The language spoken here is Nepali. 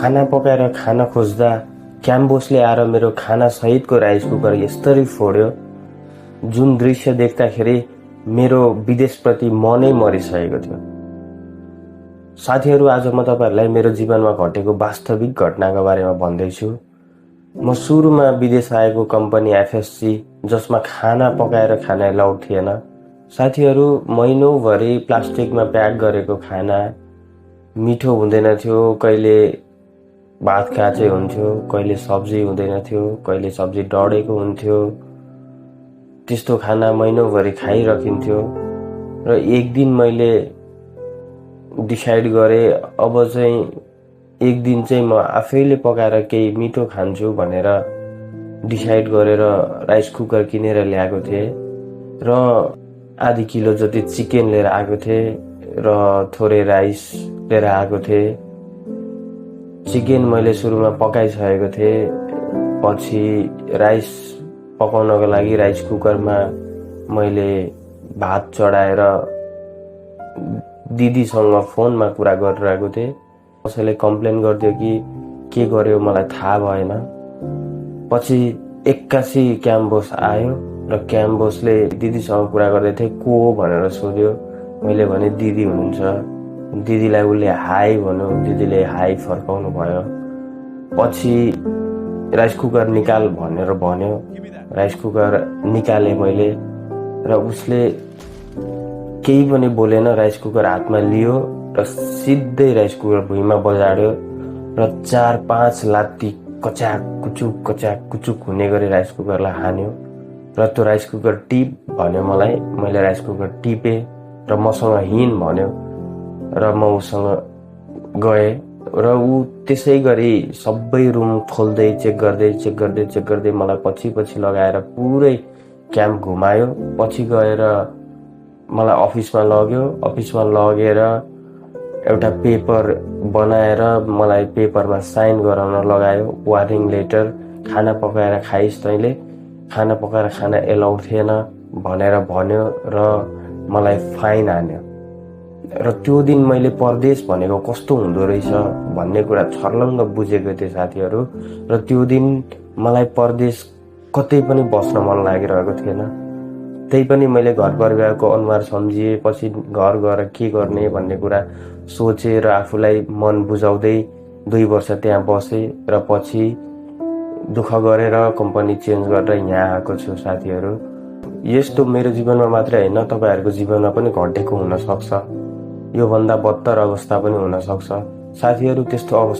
खाना पकाएर खान खोज्दा क्याम्बोसले आएर मेरो खाना सहितको राइस कुकर यसरी फोड्यो, जुन दृश्य देख्दाखेरि मेरो विदेशप्रति मनै मरिसकेको थियो। साथीहरू, आज म तपाईहरुलाई मेरो जीवनमा घटेको वास्तविक घटनाको बारेमा भन्दैछु। म सुरुमा विदेश आएको कम्पनी एफएससी, जसमा खाना पकाएर खान एलाउड थिएन। साथीहरू, महिनौभरि प्लास्टिकमा प्याक गरेको खाना मिठो हुँदैन थियो, कहिले भात काँचै हुन्थ्यो, कहिले सब्जी हुँदैन थियो, कहिले सब्जी डढेको हुन्थ्यो। त्यस्तो खाना महिनौभरि खाइरकिन्थ्यो र एक दिन मैले डिसाइड गरे अब चाहिँ एक दिन चाहिँ म आफैले पकाएर केही मिठो खान्छु भनेर डिसाइड गरेर राइस कुकर किनेर ल्याएको थिएँ र आधी किलो जति चिकन लिएर आएको थिएँ र थोरै राइस लिएर आएको थिएँ। चिकन मैले सुरुमा पकाइसकेको थिएँ, पछि राइस पकाउनको लागि राइस कुकरमा मैले भात चढाएर दिदीसँग फोनमा कुरा गरिरहेको थिएँ। कसैले कम्प्लेन गरिदियो कि के गर्यो मलाई थाहा भएन। पछि एक्कासी क्याम्बोस आयो र क्याम्बोसले दिदीसँग कुरा गर्दै थिए, को हो भनेर सोध्यो। मैले भने दिदी हुनुहुन्छ। दिदीलाई उसले हाई भन्यो, दिदीले हाई फर्काउनु भयो। पछि राइस कुकर निकाल भनेर भन्यो, राइस कुकर निकाले मैले र उसले केही पनि बोलेन। राइस कुकर हातमा लियो र सिधै राइस कुकर भुइँमा बजाड्यो र 4-5 लात्ती कच्याक कुचुक हुने गरी राइस कुकरलाई हान्यो र त्यो राइस कुकर टिप भन्यो मलाई। मैले राइस कुकर टिपे र मसँग हिँड भन्यो र म उसँग गएँ र ऊ त्यसै गरी सबै रुम खोल्दै चेक गर्दै मलाई पछि लगाएर पुरै क्याम्प घुमायो। पछि गएर मलाई अफिसमा लग्यो। अफिसमा लगेर एउटा पेपर बनाएर मलाई पेपरमा साइन गराउन लगायो। वार्निङ लेटर, खाना पकाएर खाइस् तैँले, खाना पकाएर खाना एलाउड थिएन भनेर भन्यो र मलाई फाइन हान्यो। र त्यो दिन मैले परदेश भनेको कस्तो हुँदो रहेछ भन्ने कुरा छर्लङ्ग बुझेको थिएँ साथीहरू। र त्यो दिन मलाई परदेश कतै पनि बस्न मन लागिरहेको थिएन। त्यही पनि मैले घर परिवारको अनुहार सम्झिए। पछि घर गएर के गर्ने भन्ने कुरा सोचे र आफूलाई मन बुझाउँदै 2 वर्ष त्यहाँ बसेँ र पछि दुःख गरेर कम्पनी चेन्ज गरेर यहाँ आएको छु साथीहरू। यस्तो मेरो जीवनमा मात्रै होइन, तपाईहरुको जीवनमा पनि घटेको हुन सक्छ। यो भन्दा बदतर अवस्था पनि हुन सक्छ साथीहरू। त्यस्तो अवस्था